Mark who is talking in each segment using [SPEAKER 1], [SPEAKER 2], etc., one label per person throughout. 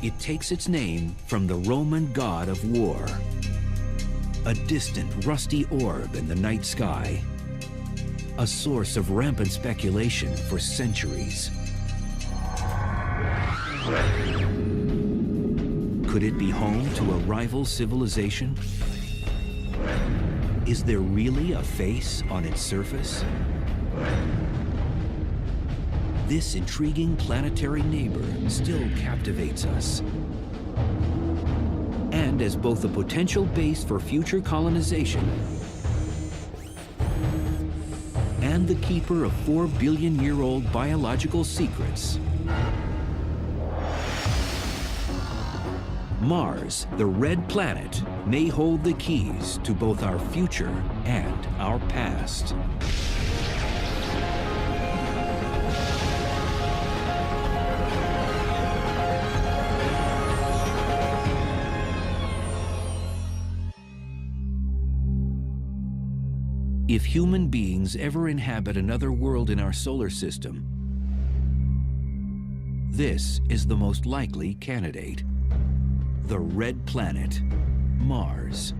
[SPEAKER 1] It takes its name from the Roman god of war, a distant, rusty orb in the night sky, a source of rampant speculation for centuries. Could it be home to a rival civilization? Is there really a face on its surface? This intriguing planetary neighbor still captivates us. And as both a potential base for future colonization and the keeper of 4-billion-year-old biological secrets, Mars, the red planet, may hold the keys to both our future and our past. If human beings ever inhabit another world in our solar system, this is the most likely candidate. The red planet, Mars.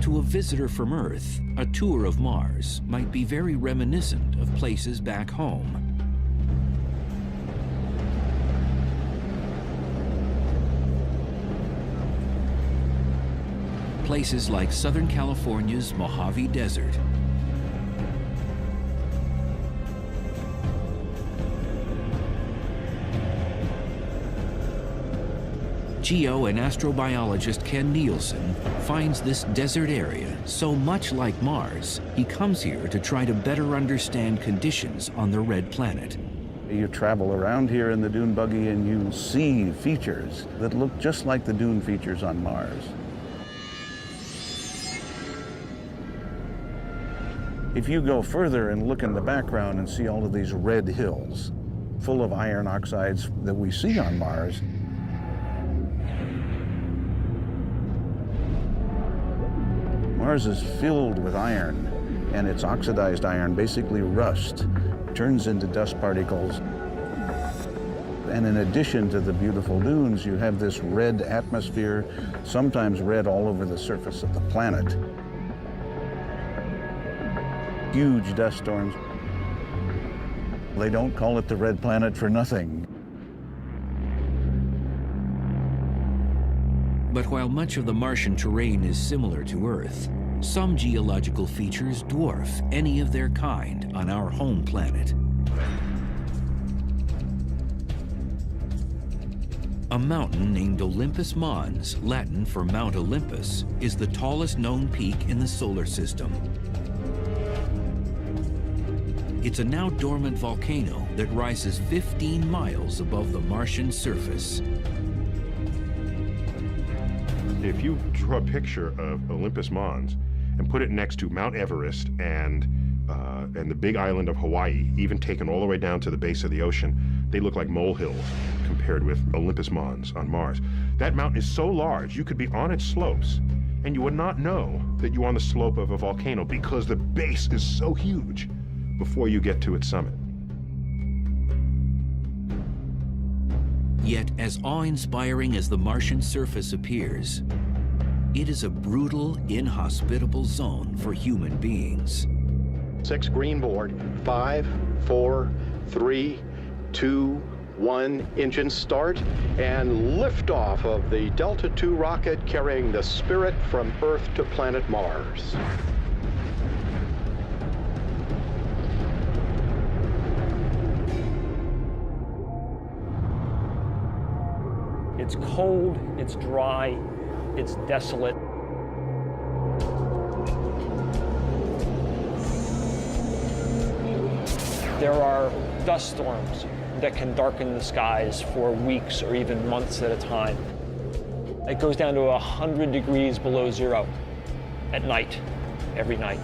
[SPEAKER 1] To a visitor from Earth, a tour of Mars might be very reminiscent of places back home. Places like Southern California's Mojave Desert, geo and astrobiologist Ken Nielsen finds this desert area so much like Mars, he comes here to try to better understand conditions on the red planet.
[SPEAKER 2] You travel around here in the dune buggy and you see features that look just like the dune features on Mars. If you go further and look in the background and see all of these red hills full of iron oxides that we see on Mars, Mars is filled with iron, and its oxidized iron basically rust, turns into dust particles. And in addition to the beautiful dunes, you have this red atmosphere, sometimes red all over the surface of the planet. Huge dust storms. They don't call it the red planet for nothing.
[SPEAKER 1] But while much of the Martian terrain is similar to Earth, some geological features dwarf any of their kind on our home planet. A mountain named Olympus Mons, Latin for Mount Olympus, is the tallest known peak in the solar system. It's a now dormant volcano that rises 15 miles above the Martian surface.
[SPEAKER 3] If you draw a picture of Olympus Mons and put it next to Mount Everest and the big island of Hawaii, even taken all the way down to the base of the ocean, they look like molehills compared with Olympus Mons on Mars. That mountain is so large, you could be on its slopes and you would not know that you're on the slope of a volcano because the base is so huge before you get to its summit.
[SPEAKER 1] Yet, as awe-inspiring as the Martian surface appears, it is a brutal, inhospitable zone for human beings.
[SPEAKER 4] 6 green board, 5, 4, 3, 2, 1, engine start, and liftoff of the Delta II rocket carrying the Spirit from Earth to planet Mars.
[SPEAKER 5] It's cold, it's dry, it's desolate. There are dust storms that can darken the skies for weeks or even months at a time. It goes down to 100 degrees below zero at night, every night.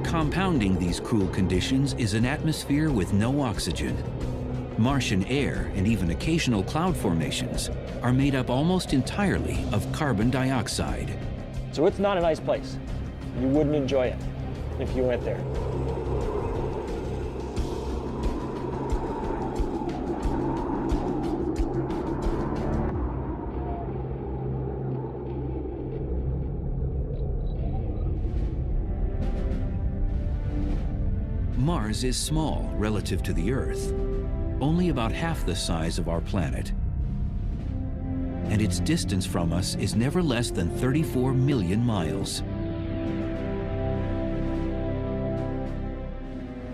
[SPEAKER 1] Compounding these cruel conditions is an atmosphere with no oxygen. Martian air and even occasional cloud formations are made up almost entirely of carbon dioxide.
[SPEAKER 5] So it's not a nice place. You wouldn't enjoy it if you went there.
[SPEAKER 1] Mars is small relative to the Earth, only about half the size of our planet. And its distance from us is never less than 34 million miles.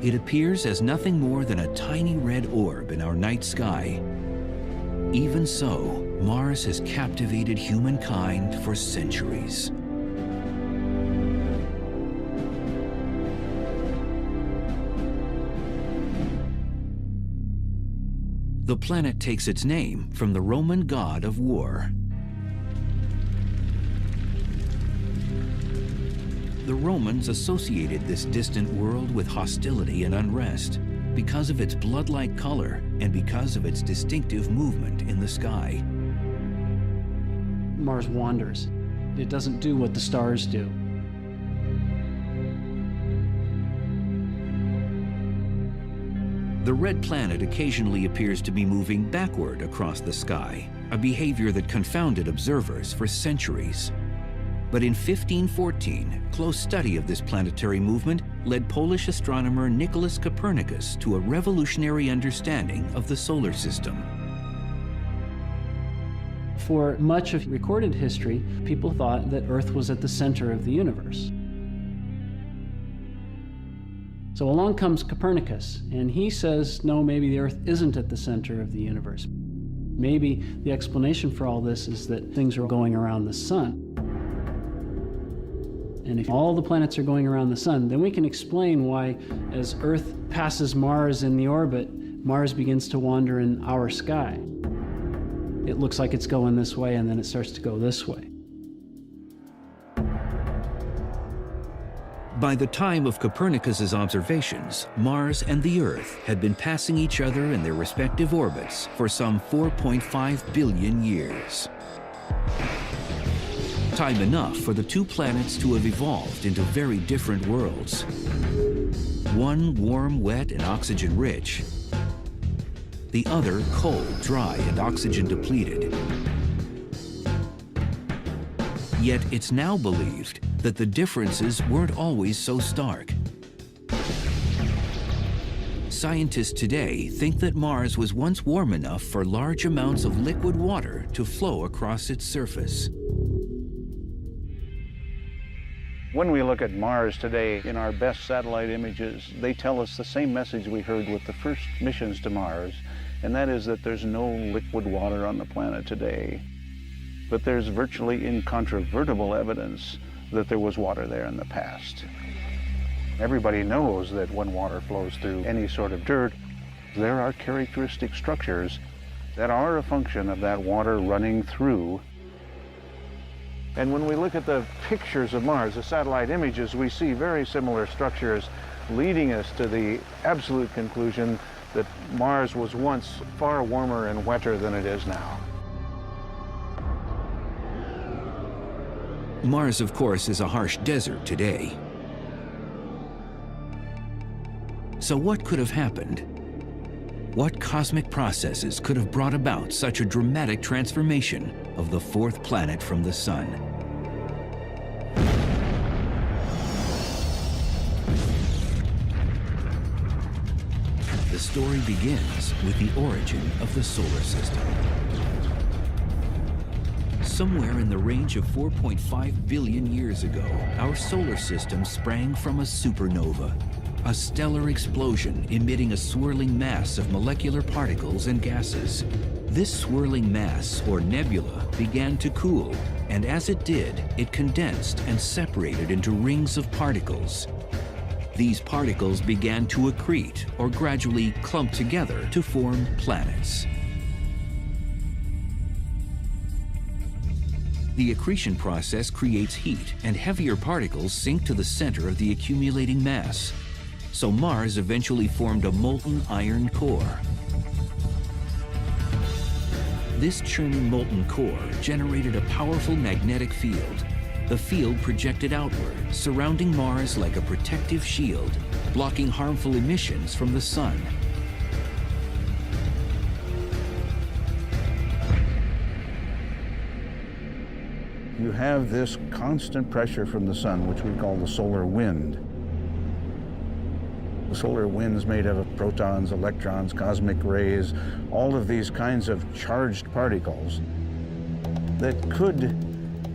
[SPEAKER 1] It appears as nothing more than a tiny red orb in our night sky. Even so, Mars has captivated humankind for centuries. The planet takes its name from the Roman god of war. The Romans associated this distant world with hostility and unrest because of its blood-like color and because of its distinctive movement in the sky.
[SPEAKER 6] Mars wanders. It doesn't do what the stars do.
[SPEAKER 1] The red planet occasionally appears to be moving backward across the sky, a behavior that confounded observers for centuries. But in 1514, close study of this planetary movement led Polish astronomer Nicholas Copernicus to a revolutionary understanding of the solar system.
[SPEAKER 6] For much of recorded history, people thought that Earth was at the center of the universe. So along comes Copernicus, and he says, no, maybe the Earth isn't at the center of the universe. Maybe the explanation for all this is that things are going around the sun. And if all the planets are going around the sun, then we can explain why, as Earth passes Mars in the orbit, Mars begins to wander in our sky. It looks like it's going this way, and then it starts to go this way.
[SPEAKER 1] By the time of Copernicus's observations, Mars and the Earth had been passing each other in their respective orbits for some 4.5 billion years. Time enough for the two planets to have evolved into very different worlds. One warm, wet, and oxygen-rich. The other cold, dry, and oxygen-depleted. Yet it's now believed that the differences weren't always so stark. Scientists today think that Mars was once warm enough for large amounts of liquid water to flow across its surface.
[SPEAKER 2] When we look at Mars today in our best satellite images, they tell us the same message we heard with the first missions to Mars, and that is that there's no liquid water on the planet today. But there's virtually incontrovertible evidence that there was water there in the past. Everybody knows that when water flows through any sort of dirt, there are characteristic structures that are a function of that water running through. And when we look at the pictures of Mars, the satellite images, we see very similar structures leading us to the absolute conclusion that Mars was once far warmer and wetter than it is now.
[SPEAKER 1] Mars, of course, is a harsh desert today. So what could have happened? What cosmic processes could have brought about such a dramatic transformation of the fourth planet from the Sun? The story begins with the origin of the solar system. Somewhere in the range of 4.5 billion years ago, our solar system sprang from a supernova, a stellar explosion emitting a swirling mass of molecular particles and gases. This swirling mass, or nebula, began to cool, and as it did, it condensed and separated into rings of particles. These particles began to accrete, or gradually clump together to form planets. The accretion process creates heat, and heavier particles sink to the center of the accumulating mass. So Mars eventually formed a molten iron core. This churning molten core generated a powerful magnetic field. The field projected outward, surrounding Mars like a protective shield, blocking harmful emissions from the Sun.
[SPEAKER 2] You have this constant pressure from the sun, which we call the solar wind. The solar wind's made up of protons, electrons, cosmic rays, all of these kinds of charged particles that could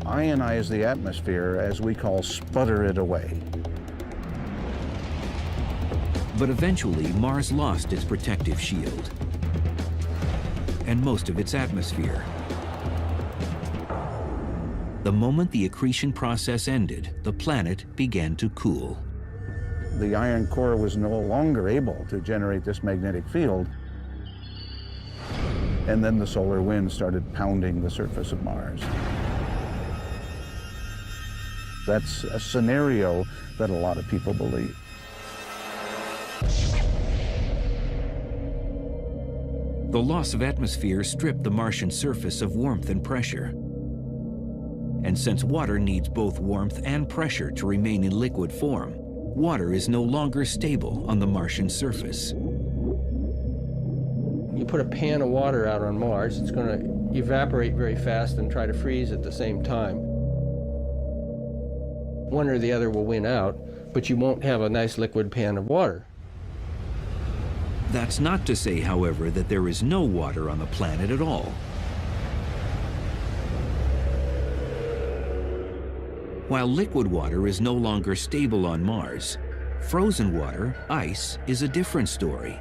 [SPEAKER 2] ionize the atmosphere, as we call sputter it away.
[SPEAKER 1] But eventually, Mars lost its protective shield and most of its atmosphere. The moment the accretion process ended, the planet began to cool.
[SPEAKER 2] The iron core was no longer able to generate this magnetic field, and then the solar wind started pounding the surface of Mars. That's a scenario that a lot of people believe.
[SPEAKER 1] The loss of atmosphere stripped the Martian surface of warmth and pressure. And since water needs both warmth and pressure to remain in liquid form, water is no longer stable on the Martian surface.
[SPEAKER 7] You put a pan of water out on Mars, it's going to evaporate very fast and try to freeze at the same time. One or the other will win out, but you won't have a nice liquid pan of water.
[SPEAKER 1] That's not to say, however, that there is no water on the planet at all. While liquid water is no longer stable on Mars, frozen water, ice, is a different story.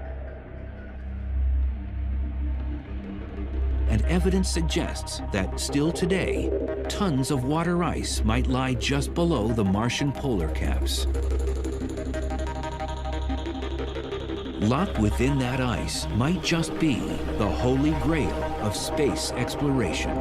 [SPEAKER 1] And evidence suggests that still today, tons of water ice might lie just below the Martian polar caps. Locked within that ice might just be the holy grail of space exploration.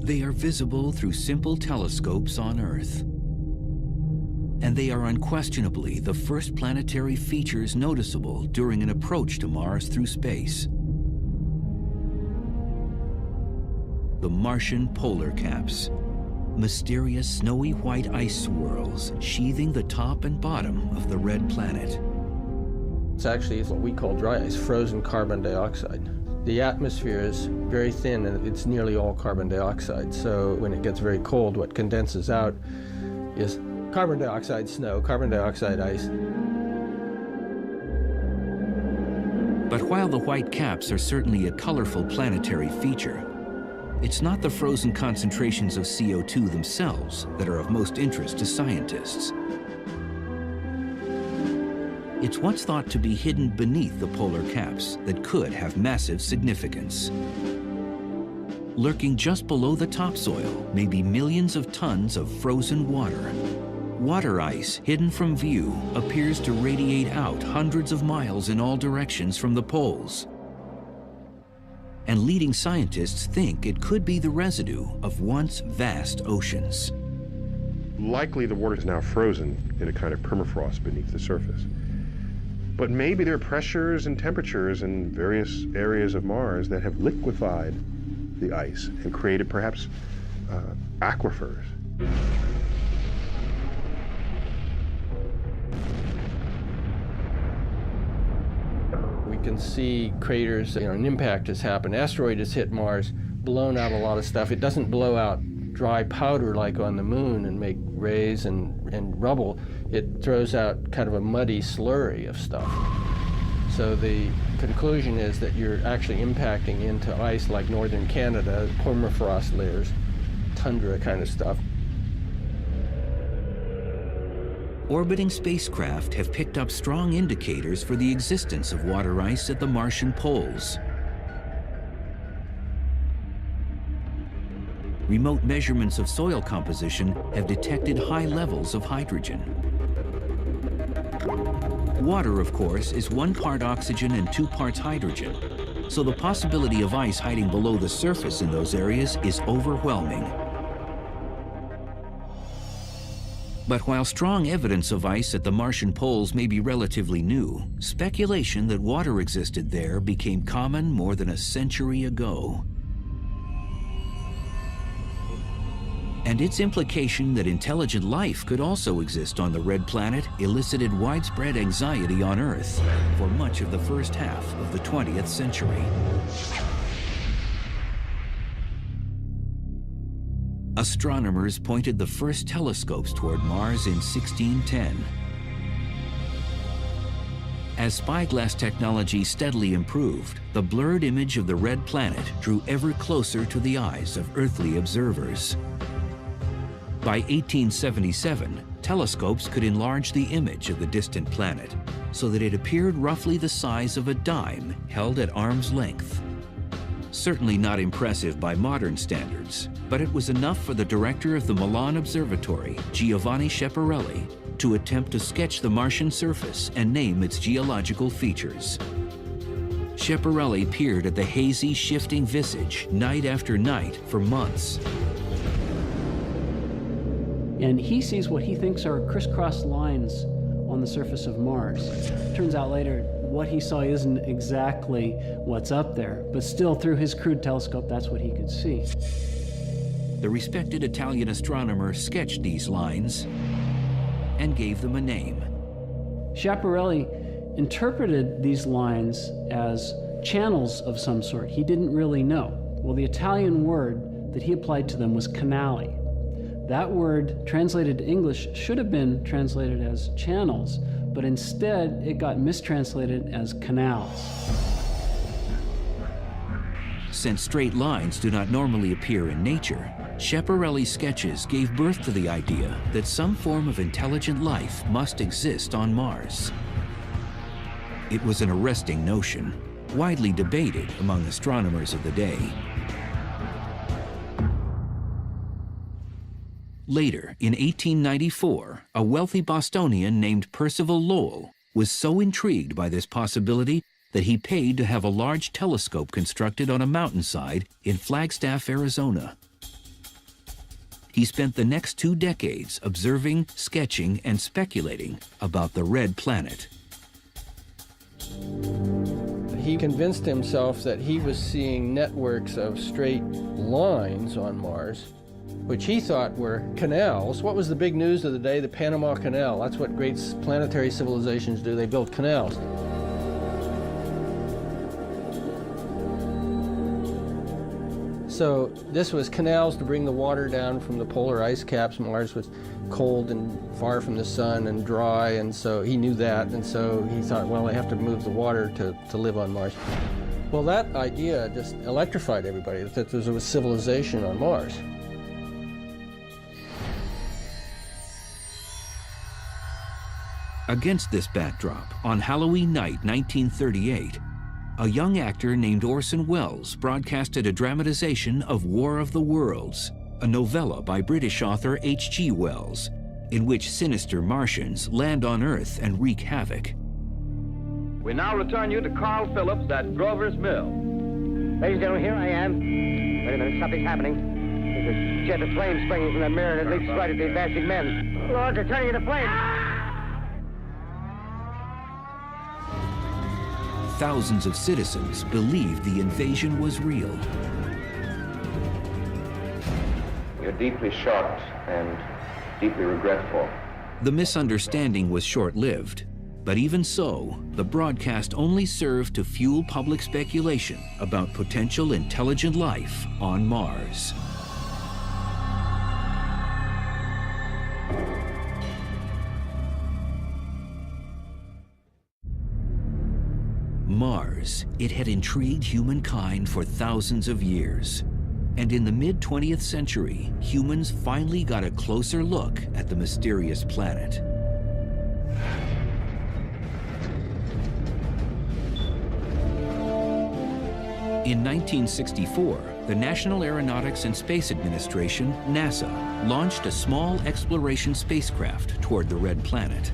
[SPEAKER 1] They are visible through simple telescopes on Earth. And they are unquestionably the first planetary features noticeable during an approach to Mars through space. The Martian polar caps, mysterious snowy white ice swirls sheathing the top and bottom of the red planet.
[SPEAKER 7] It's actually what we call dry ice, frozen carbon dioxide. The atmosphere is very thin and it's nearly all carbon dioxide. So when it gets very cold, what condenses out is carbon dioxide snow, carbon dioxide ice.
[SPEAKER 1] But while the white caps are certainly a colorful planetary feature, it's not the frozen concentrations of CO2 themselves that are of most interest to scientists. It's what's thought to be hidden beneath the polar caps that could have massive significance. Lurking just below the topsoil may be millions of tons of frozen water. Water ice, hidden from view, appears to radiate out hundreds of miles in all directions from the poles. And leading scientists think it could be the residue of once vast oceans.
[SPEAKER 3] Likely the water is now frozen in a kind of permafrost beneath the surface. But maybe there are pressures and temperatures in various areas of Mars that have liquefied the ice and created perhaps aquifers.
[SPEAKER 7] We can see craters, an impact has happened. Asteroid has hit Mars, blown out a lot of stuff. It doesn't blow out dry powder like on the moon and make rays and rubble. It throws out kind of a muddy slurry of stuff. So the conclusion is that you're actually impacting into ice like northern Canada, permafrost layers, tundra kind of stuff.
[SPEAKER 1] Orbiting spacecraft have picked up strong indicators for the existence of water ice at the Martian poles. Remote measurements of soil composition have detected high levels of hydrogen. Water, of course, is 1 part oxygen and 2 parts hydrogen, so the possibility of ice hiding below the surface in those areas is overwhelming. But while strong evidence of ice at the Martian poles may be relatively new, speculation that water existed there became common more than a century ago. And its implication that intelligent life could also exist on the red planet elicited widespread anxiety on Earth for much of the first half of the 20th century. Astronomers pointed the first telescopes toward Mars in 1610. As spyglass technology steadily improved, the blurred image of the red planet drew ever closer to the eyes of earthly observers. By 1877, telescopes could enlarge the image of the distant planet so that it appeared roughly the size of a dime held at arm's length. Certainly not impressive by modern standards, but it was enough for the director of the Milan Observatory, Giovanni Schiaparelli, to attempt to sketch the Martian surface and name its geological features. Schiaparelli peered at the hazy, shifting visage night after night for months.
[SPEAKER 6] And he sees what he thinks are crisscross lines on the surface of Mars. Turns out later, what he saw isn't exactly what's up there, but still through his crude telescope, that's what he could see.
[SPEAKER 1] The respected Italian astronomer sketched these lines and gave them a name.
[SPEAKER 6] Schiaparelli interpreted these lines as channels of some sort. He didn't really know. Well, the Italian word that he applied to them was canali. That word, translated to English, should have been translated as channels, but instead it got mistranslated as canals.
[SPEAKER 1] Since straight lines do not normally appear in nature, Schiaparelli's sketches gave birth to the idea that some form of intelligent life must exist on Mars. It was an arresting notion, widely debated among astronomers of the day. Later, in 1894, a wealthy Bostonian named Percival Lowell was so intrigued by this possibility that he paid to have a large telescope constructed on a mountainside in Flagstaff, Arizona. He spent the next 2 decades observing, sketching, and speculating about the red planet.
[SPEAKER 7] He convinced himself that he was seeing networks of straight lines on Mars, which he thought were canals. What was the big news of the day? The Panama Canal. That's what great planetary civilizations do. They build canals. So this was canals to bring the water down from the polar ice caps. Mars was cold and far from the sun and dry, and so he knew that, and so he thought, well, I have to move the water to live on Mars. Well, that idea just electrified everybody, that there was a civilization on Mars.
[SPEAKER 1] Against this backdrop, on Halloween night 1938, a young actor named Orson Welles broadcasted a dramatization of War of the Worlds, a novella by British author H.G. Wells, in which sinister Martians land on Earth and wreak havoc.
[SPEAKER 8] We now return you to Carl Phillips at Grover's Mill.
[SPEAKER 9] Ladies and gentlemen, here I am. Wait a minute, something's happening. There's a jet of flame springing from the mirror and it leaps right at the advancing men. Lord, they're turning into flames.
[SPEAKER 1] Thousands of citizens believed the invasion was real.
[SPEAKER 10] We're deeply shocked and deeply regretful.
[SPEAKER 1] The misunderstanding was short-lived, but even so, the broadcast only served to fuel public speculation about potential intelligent life on Mars. Mars, it had intrigued humankind for thousands of years. And in the mid-20th century, humans finally got a closer look at the mysterious planet. In 1964, the National Aeronautics and Space Administration, NASA, launched a small exploration spacecraft toward the red planet.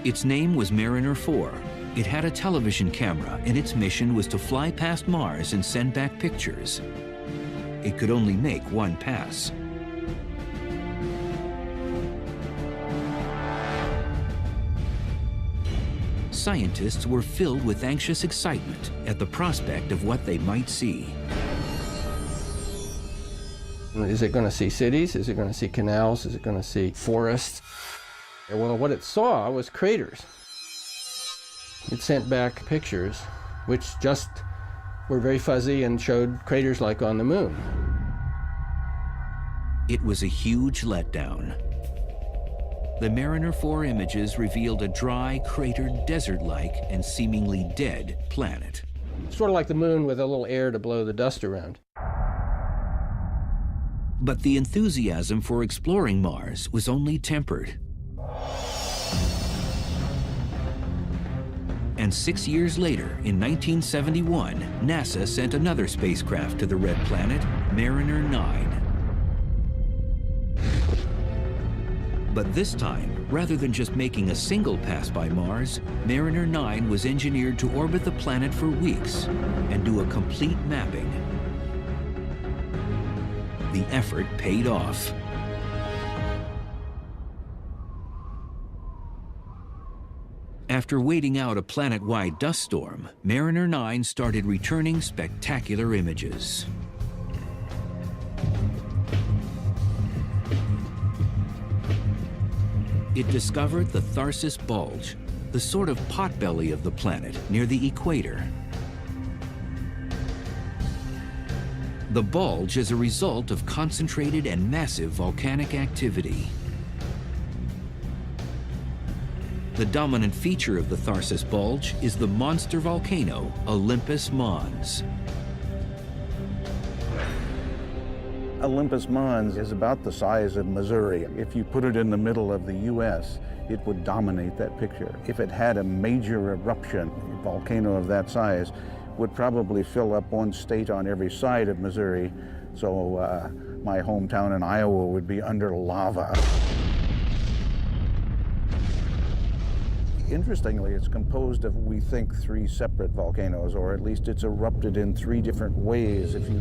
[SPEAKER 1] Its name was Mariner 4. It had a television camera, and its mission was to fly past Mars and send back pictures. It could only make one pass. Scientists were filled with anxious excitement at the prospect of what they might see.
[SPEAKER 7] Is it going to see cities? Is it going to see canals? Is it going to see forests? Well, what it saw was craters. It sent back pictures, which just were very fuzzy and showed craters like on the moon.
[SPEAKER 1] It was a huge letdown. The Mariner 4 images revealed a dry, cratered, desert-like, and seemingly dead planet.
[SPEAKER 7] Sort of like the moon with a little air to blow the dust around.
[SPEAKER 1] But the enthusiasm for exploring Mars was only tempered. And 6 years later, in 1971, NASA sent another spacecraft to the red planet, Mariner 9. But this time, rather than just making a single pass by Mars, Mariner 9 was engineered to orbit the planet for weeks and do a complete mapping. The effort paid off. After waiting out a planet-wide dust storm, Mariner 9 started returning spectacular images. It discovered the Tharsis Bulge, the sort of potbelly of the planet near the equator. The bulge is a result of concentrated and massive volcanic activity. The dominant feature of the Tharsis Bulge is the monster volcano Olympus Mons.
[SPEAKER 2] Olympus Mons is about the size of Missouri. If you put it in the middle of the U.S., it would dominate that picture. If it had a major eruption, a volcano of that size would probably fill up one state on every side of Missouri, so my hometown in Iowa would be under lava. Interestingly, it's composed of, we think, 3 separate volcanoes, or at least it's erupted in 3 different ways. If you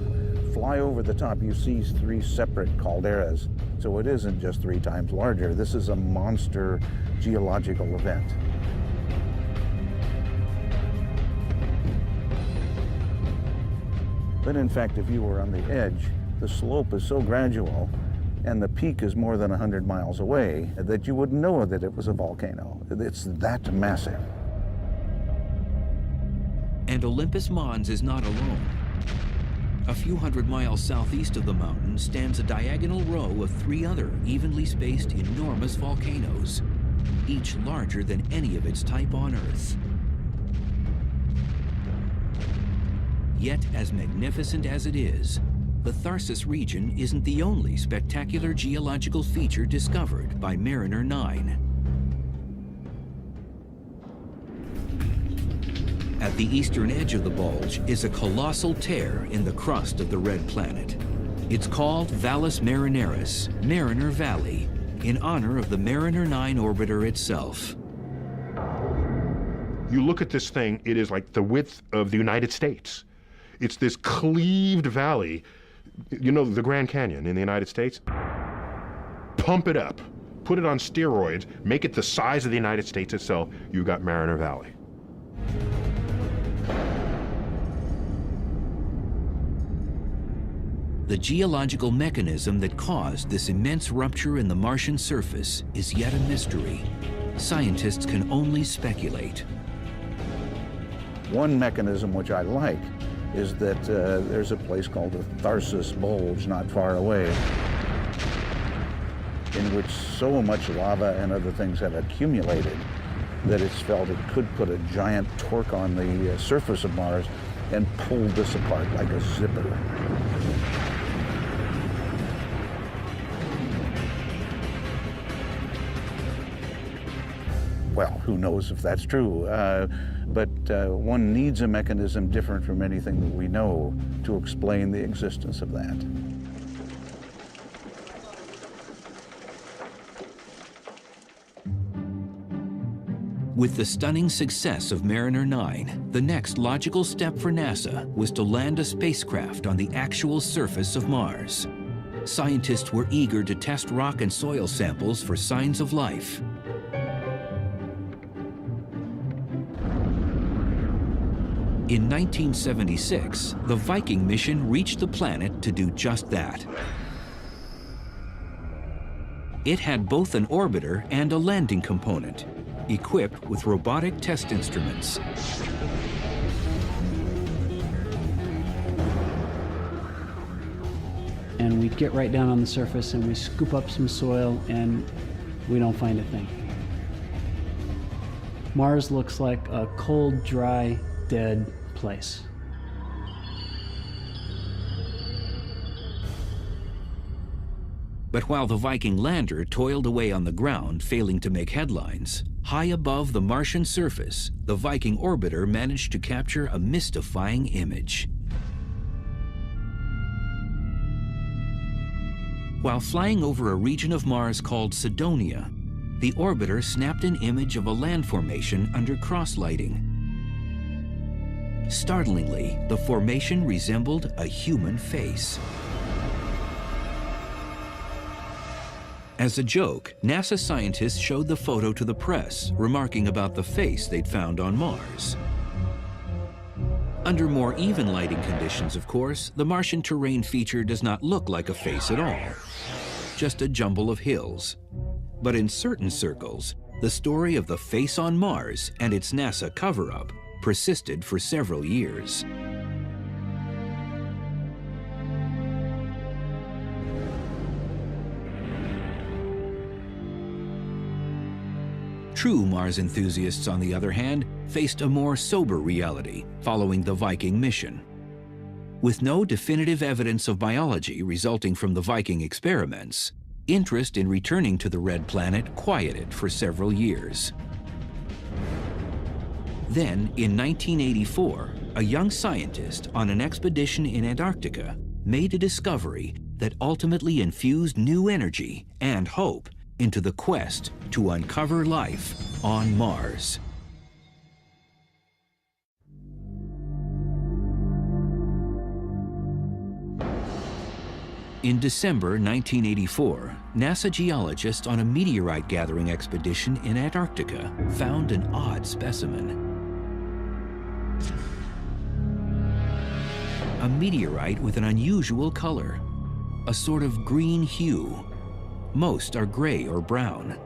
[SPEAKER 2] fly over the top, you see 3 separate calderas. So it isn't just 3 times larger. This is a monster geological event. But in fact, if you were on the edge, the slope is so gradual and the peak is more than 100 miles away that you wouldn't know that it was a volcano. It's that massive.
[SPEAKER 1] And Olympus Mons is not alone. A few hundred miles southeast of the mountain stands a diagonal row of 3 other evenly spaced enormous volcanoes, each larger than any of its type on Earth. Yet, as magnificent as it is, the Tharsis region isn't the only spectacular geological feature discovered by Mariner 9. At the eastern edge of the bulge is a colossal tear in the crust of the red planet. It's called Valles Marineris, Mariner Valley, in honor of the Mariner 9 orbiter itself.
[SPEAKER 3] You look at this thing, it is like the width of the United States. It's this cleaved valley. You know the Grand Canyon in the United States? Pump it up, put it on steroids, make it the size of the United States itself, you got Mariner Valley.
[SPEAKER 1] The geological mechanism that caused this immense rupture in the Martian surface is yet a mystery. Scientists can only speculate.
[SPEAKER 2] One mechanism which I like is that there's a place called the Tharsis Bulge not far away, in which so much lava and other things have accumulated that it's felt it could put a giant torque on the surface of Mars and pull this apart like a zipper. Well, who knows if that's true, but one needs a mechanism different from anything that we know to explain the existence of that.
[SPEAKER 1] With the stunning success of Mariner 9, the next logical step for NASA was to land a spacecraft on the actual surface of Mars. Scientists were eager to test rock and soil samples for signs of life. In 1976, the Viking mission reached the planet to do just that. It had both an orbiter and a landing component, equipped with robotic test instruments.
[SPEAKER 6] and we get right down on the surface and we scoop up some soil and we don't find a thing. Mars looks like a cold, dry, dead place.
[SPEAKER 1] But while the Viking lander toiled away on the ground, failing to make headlines, high above the Martian surface, the Viking orbiter managed to capture a mystifying image. While flying over a region of Mars called Cydonia, the orbiter snapped an image of a land formation under cross-lighting. Startlingly, the formation resembled a human face. As a joke, NASA scientists showed the photo to the press, remarking about the face they'd found on Mars. Under more even lighting conditions, of course, the Martian terrain feature does not look like a face at all, just a jumble of hills. But in certain circles, the story of the face on Mars and its NASA cover-up persisted for several years. True Mars enthusiasts, on the other hand, faced a more sober reality following the Viking mission. With no definitive evidence of biology resulting from the Viking experiments, interest in returning to the Red Planet quieted for several years. Then, in 1984, a young scientist on an expedition in Antarctica made a discovery that ultimately infused new energy and hope into the quest to uncover life on Mars. In December 1984, NASA geologists on a meteorite gathering expedition in Antarctica found an odd specimen. A meteorite with an unusual color, a sort of green hue. Most are gray or brown.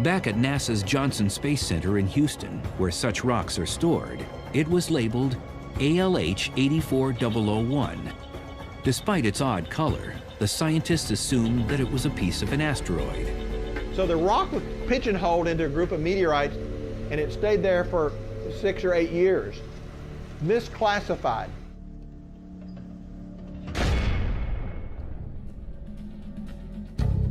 [SPEAKER 1] Back at NASA's Johnson Space Center in Houston, where such rocks are stored, it was labeled ALH 84001. Despite its odd color, the scientists assumed that it was a piece of an asteroid.
[SPEAKER 11] So the rock was pigeonholed into a group of meteorites, and it stayed there for 6 or 8 years. Misclassified.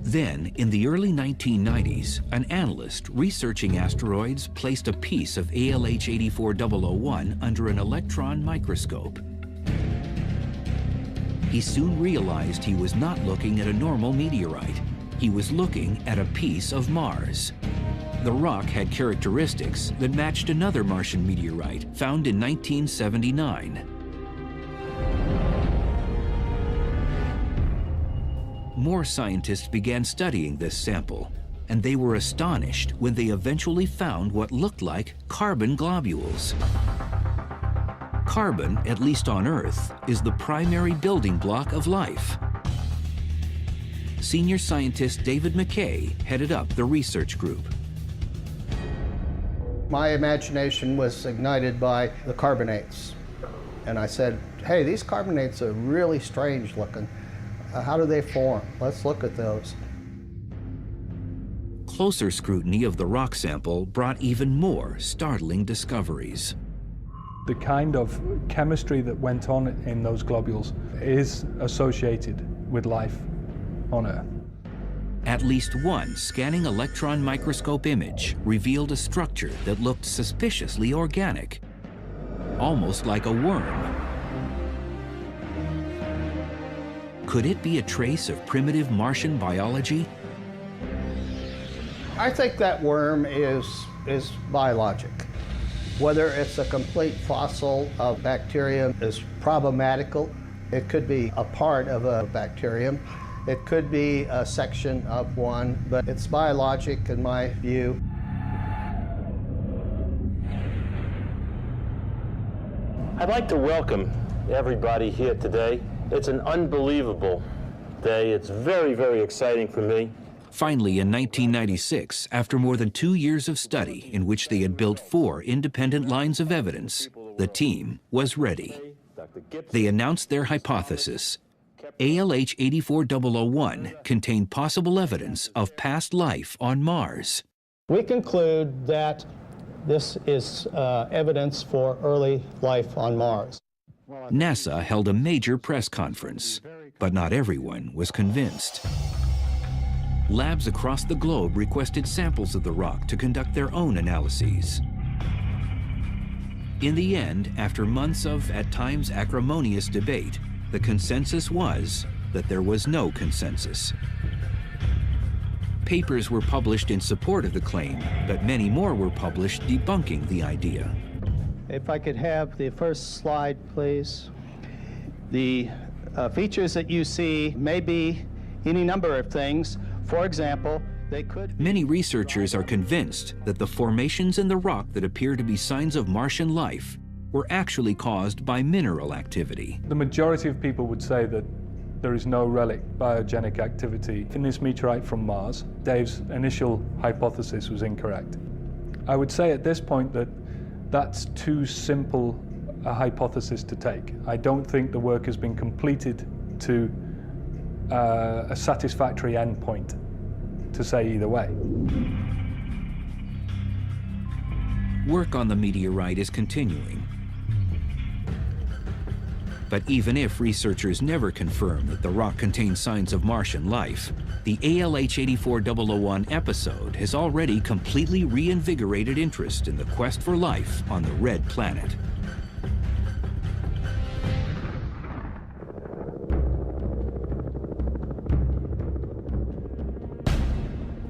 [SPEAKER 1] Then, in the early 1990s, an analyst researching asteroids placed a piece of ALH 84001 under an electron microscope. He soon realized he was not looking at a normal meteorite. He was looking at a piece of Mars. The rock had characteristics that matched another Martian meteorite found in 1979. More scientists began studying this sample, and they were astonished when they eventually found what looked like carbon globules. Carbon, at least on Earth, is the primary building block of life. Senior scientist David McKay headed up the research group.
[SPEAKER 12] My imagination was ignited by the carbonates. And I said, hey, these carbonates are really strange looking. How do they form? Let's look at those.
[SPEAKER 1] Closer scrutiny of the rock sample brought even more startling discoveries.
[SPEAKER 13] The kind of chemistry that went on in those globules is associated with life on Earth.
[SPEAKER 1] At least one scanning electron microscope image revealed a structure that looked suspiciously organic, almost like a worm. Could it be a trace of primitive Martian biology?
[SPEAKER 12] I think that worm is biologic. Whether it's a complete fossil of bacterium is problematical. It could be a part of a bacterium. It could be a section of one, but it's biologic in my view.
[SPEAKER 14] I'd like to welcome everybody here today. It's an unbelievable day. It's very, very exciting for me.
[SPEAKER 1] Finally, in 1996, after more than 2 years of study in which they had built 4 independent lines of evidence, the team was ready.
[SPEAKER 14] Dr.
[SPEAKER 1] They announced their hypothesis. ALH 84001 contained possible evidence of past life on Mars.
[SPEAKER 15] We conclude that this is evidence for early life on Mars.
[SPEAKER 1] NASA held a major press conference, but not everyone was convinced. Labs across the globe requested samples of the rock to conduct their own analyses. In the end, after months of, at times, acrimonious debate, the consensus was that there was no consensus. Papers were published in support of the claim, but many more were published debunking the idea.
[SPEAKER 15] If I could have the first slide, please. The features that you see may be any number of things. For example, they could...
[SPEAKER 1] Many researchers are convinced that the formations in the rock that appear to be signs of Martian life were actually caused by mineral activity.
[SPEAKER 13] The majority of people would say that there is no relic biogenic activity in this meteorite from Mars. Dave's initial hypothesis was incorrect. I would say at this point that that's too simple a hypothesis to take. I don't think the work has been completed to a satisfactory endpoint to say either way.
[SPEAKER 1] Work on the meteorite is continuing. But even if researchers never confirm that the rock contains signs of Martian life, the ALH 84001 episode has already completely reinvigorated interest in the quest for life on the red planet.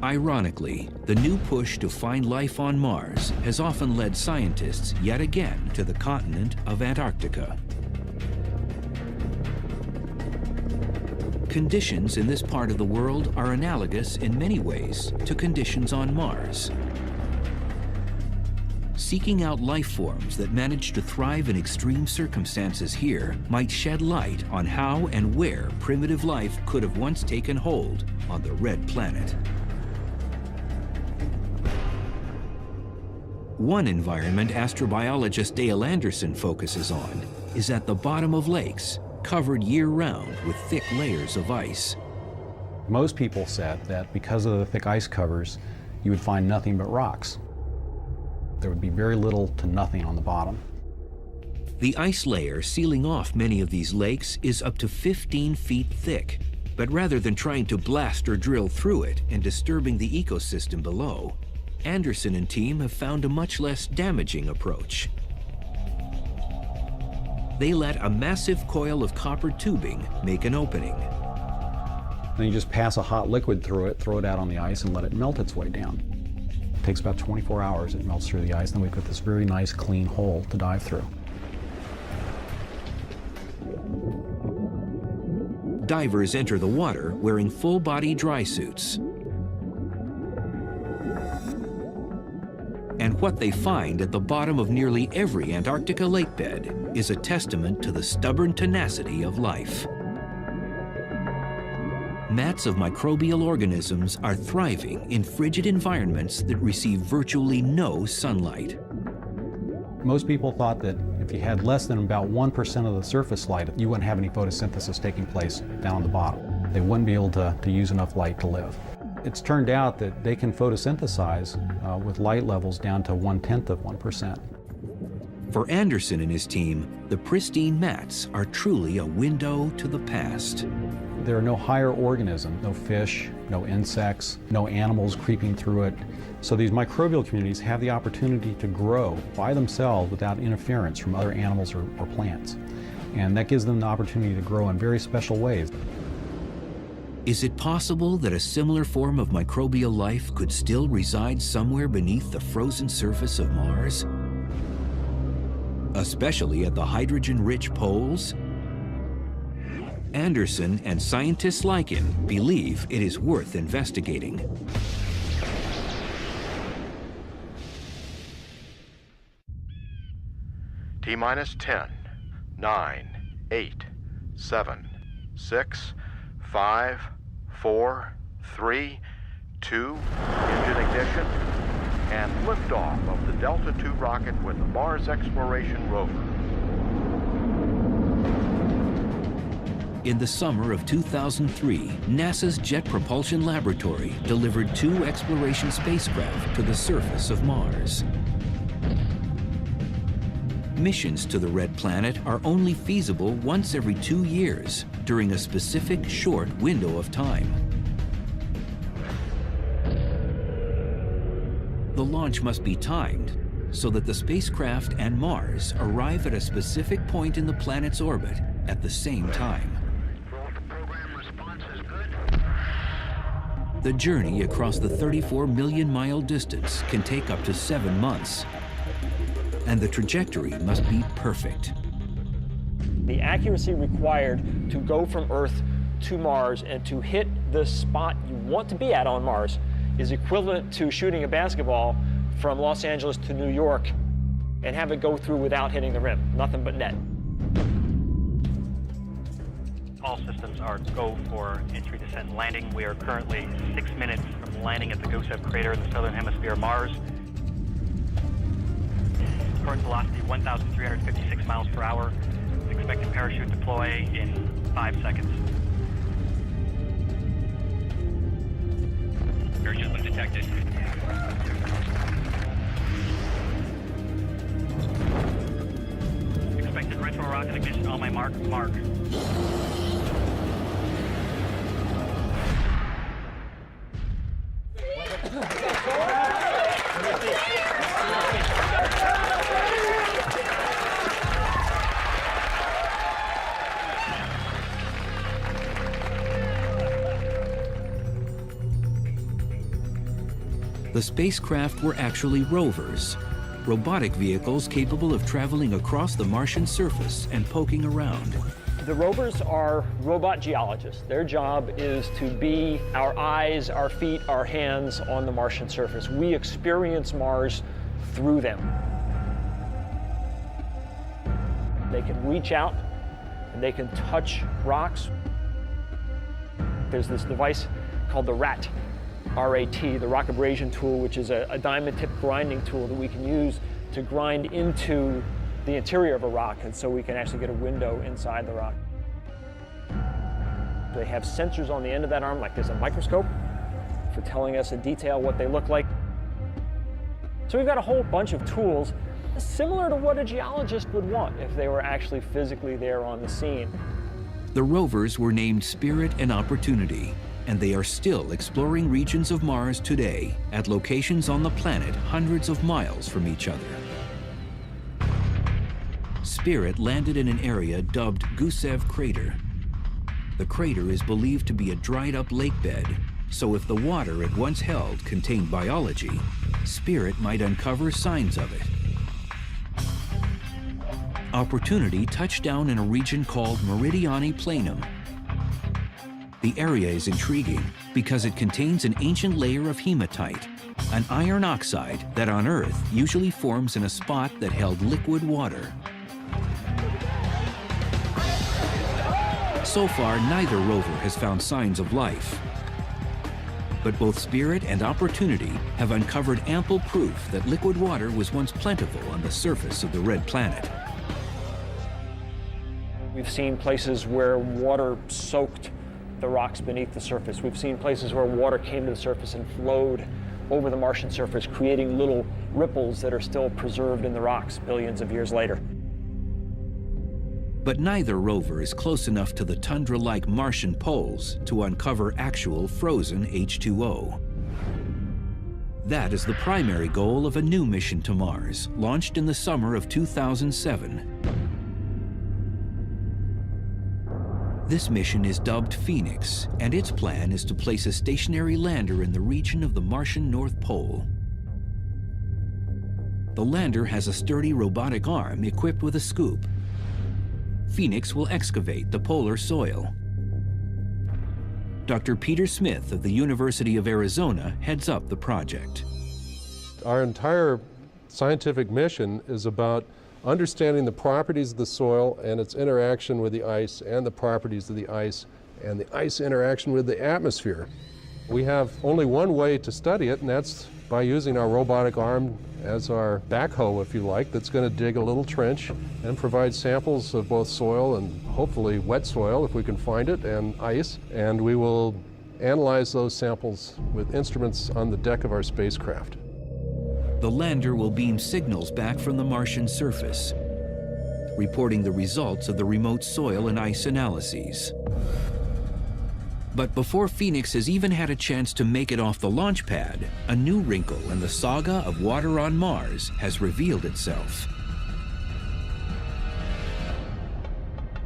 [SPEAKER 1] Ironically, the new push to find life on Mars has often led scientists yet again to the continent of Antarctica. Conditions in this part of the world are analogous in many ways to conditions on Mars. Seeking out life forms that manage to thrive in extreme circumstances here might shed light on how and where primitive life could have once taken hold on the red planet. One environment astrobiologist Dale Anderson focuses on is at the bottom of lakes, covered year-round with thick layers of ice.
[SPEAKER 16] Most people said that because of the thick ice covers, you would find nothing but rocks. There would be very little to nothing on the bottom.
[SPEAKER 1] The ice layer sealing off many of these lakes is up to 15 feet thick, but rather than trying to blast or drill through it and disturbing the ecosystem below, Anderson and team have found a much less damaging approach. They let a massive coil of copper tubing make an opening.
[SPEAKER 16] Then you just pass a hot liquid through it, throw it out on the ice, and let it melt its way down. It takes about 24 hours, it melts through the ice, then we've got this very nice clean hole to dive through.
[SPEAKER 1] Divers enter the water wearing full-body dry suits. And what they find at the bottom of nearly every Antarctica lakebed is a testament to the stubborn tenacity of life. Mats of microbial organisms are thriving in frigid environments that receive virtually no sunlight.
[SPEAKER 16] Most people thought that if you had less than about 1% of the surface light, you wouldn't have any photosynthesis taking place down on the bottom. They wouldn't be able to use enough light to live. It's turned out that they can photosynthesize with light levels down to 1/10 of 1%.
[SPEAKER 1] For Anderson and his team, the pristine mats are truly a window to the past.
[SPEAKER 16] There are no higher organisms, no fish, no insects, no animals creeping through it. So these microbial communities have the opportunity to grow by themselves without interference from other animals or plants. And that gives them the opportunity to grow in very special ways.
[SPEAKER 1] Is it possible that a similar form of microbial life could still reside somewhere beneath the frozen surface of Mars? Especially at the hydrogen-rich poles? Anderson and scientists like him believe it is worth investigating.
[SPEAKER 4] T-minus 10, 9, 8, 7, 6, 5, 4, 3, 2, engine ignition, and liftoff of the Delta II rocket with the Mars Exploration Rover.
[SPEAKER 1] In the summer of 2003, NASA's Jet Propulsion Laboratory delivered 2 exploration spacecraft to the surface of Mars. Missions to the Red Planet are only feasible once every 2 years during a specific short window of time. The launch must be timed so that the spacecraft and Mars arrive at a specific point in the planet's orbit at the same time. The journey across the 34 million mile distance can take up to 7 months, and the trajectory must be perfect.
[SPEAKER 5] The accuracy required to go from Earth to Mars and to hit the spot you want to be at on Mars is equivalent to shooting a basketball from Los Angeles to New York and have it go through without hitting the rim, nothing but net.
[SPEAKER 17] All systems are go for entry, descent, and landing. We are currently 6 minutes from landing at the Gusev crater in the southern hemisphere of Mars. Current velocity 1,356 miles per hour. Expected parachute deploy in 5 seconds. Parachute undetected. Expected retro rocket ignition on my mark.
[SPEAKER 1] The spacecraft were actually rovers, robotic vehicles capable of traveling across the Martian surface and poking around.
[SPEAKER 5] The rovers are robot geologists. Their job is to be our eyes, our feet, our hands on the Martian surface. We experience Mars through them. They can reach out and they can touch rocks. There's this device called the RAT, R-A-T, the rock abrasion tool, which is a diamond tip grinding tool that we can use to grind into the interior of a rock, and so we can actually get a window inside the rock. They have sensors on the end of that arm, like there's a microscope, for telling us in detail what they look like. So we've got a whole bunch of tools similar to what a geologist would want if they were actually physically there on the scene.
[SPEAKER 1] The rovers were named Spirit and Opportunity, and they are still exploring regions of Mars today at locations on the planet hundreds of miles from each other. Spirit landed in an area dubbed Gusev Crater. The crater is believed to be a dried-up lake bed, so if the water it once held contained biology, Spirit might uncover signs of it. Opportunity touched down in a region called Meridiani Planum. The area is intriguing because it contains an ancient layer of hematite, an iron oxide that on Earth usually forms in a spot that held liquid water. So far, neither rover has found signs of life. But both Spirit and Opportunity have uncovered ample proof that liquid water was once plentiful on the surface of the Red Planet.
[SPEAKER 5] We've seen places where water soaked the rocks beneath the surface. We've seen places where water came to the surface and flowed over the Martian surface, creating little ripples that are still preserved in the rocks billions of years later.
[SPEAKER 1] But neither rover is close enough to the tundra-like Martian poles to uncover actual frozen H2O. That is the primary goal of a new mission to Mars, launched in the summer of 2007. This mission is dubbed Phoenix, and its plan is to place a stationary lander in the region of the Martian North Pole. The lander has a sturdy robotic arm equipped with a scoop. Phoenix will excavate the polar soil. Dr. Peter Smith of the University of Arizona heads up the project.
[SPEAKER 18] Our entire scientific mission is about understanding the properties of the soil and its interaction with the ice, and the properties of the ice and the ice interaction with the atmosphere. We have only one way to study it, and that's by using our robotic arm as our backhoe, if you like, that's going to dig a little trench and provide samples of both soil and hopefully wet soil, if we can find it, and ice. And we will analyze those samples with instruments on the deck of our spacecraft.
[SPEAKER 1] The lander will beam signals back from the Martian surface, reporting the results of the remote soil and ice analyses. But before Phoenix has even had a chance to make it off the launch pad, a new wrinkle in the saga of water on Mars has revealed itself.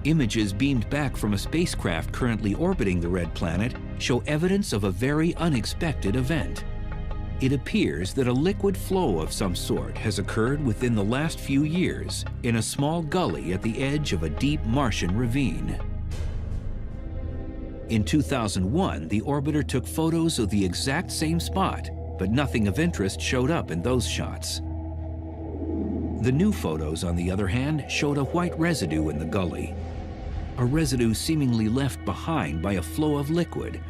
[SPEAKER 1] Images beamed back from a spacecraft currently orbiting the red planet show evidence of a very unexpected event. It appears that a liquid flow of some sort has occurred within the last few years in a small gully at the edge of a deep Martian ravine. In 2001, the orbiter took photos of the exact same spot, but nothing of interest showed up in those shots. The new photos, on the other hand, showed a white residue in the gully, a residue seemingly left behind by a flow of liquid,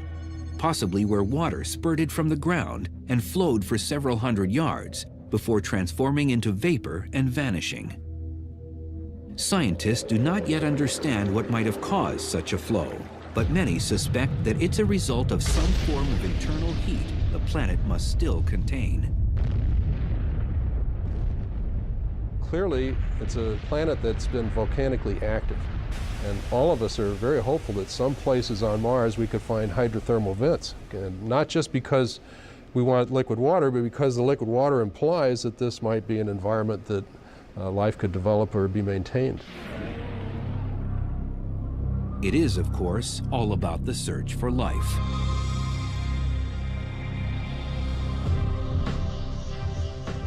[SPEAKER 1] possibly where water spurted from the ground and flowed for several hundred yards before transforming into vapor and vanishing. Scientists do not yet understand what might have caused such a flow, but many suspect that it's a result of some form of internal heat the planet must still contain.
[SPEAKER 18] Clearly, it's a planet that's been volcanically active. And all of us are very hopeful that some places on Mars we could find hydrothermal vents. And not just because we want liquid water, but because the liquid water implies that this might be an environment that life could develop or be maintained.
[SPEAKER 1] It is, of course, all about the search for life.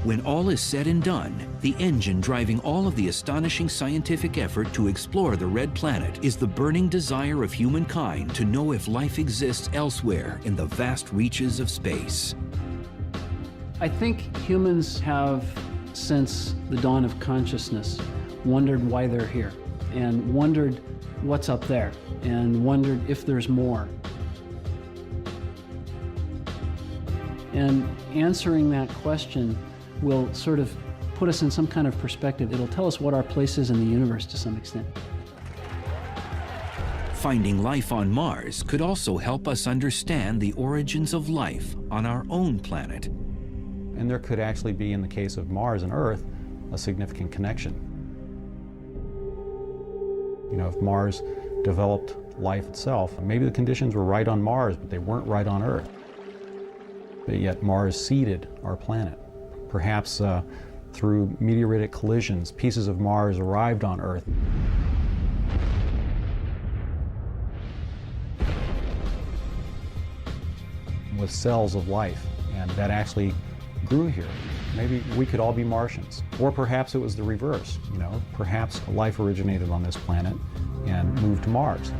[SPEAKER 1] When all is said and done, the engine driving all of the astonishing scientific effort to explore the red planet is the burning desire of humankind to know if life exists elsewhere in the vast reaches of space.
[SPEAKER 6] I think humans have, since the dawn of consciousness, wondered why they're here, and wondered what's up there, and wondered if there's more. And answering that question will sort of put us in some kind of perspective. It'll tell us what our place is in the universe to some extent.
[SPEAKER 1] Finding life on Mars could also help us understand the origins of life on our own planet.
[SPEAKER 16] And there could actually be, in the case of Mars and Earth, a significant connection. You know, if Mars developed life itself, maybe the conditions were right on Mars, but they weren't right on Earth. But yet Mars seeded our planet. Perhaps through meteoritic collisions, pieces of Mars arrived on Earth. With cells of life, and that actually grew here. Maybe we could all be Martians. Or perhaps it was the reverse, you know, perhaps life originated on this planet and moved to Mars.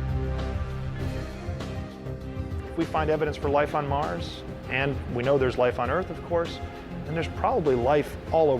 [SPEAKER 19] If we find evidence for life on Mars, and we know there's life on Earth, of course, then there's probably life all over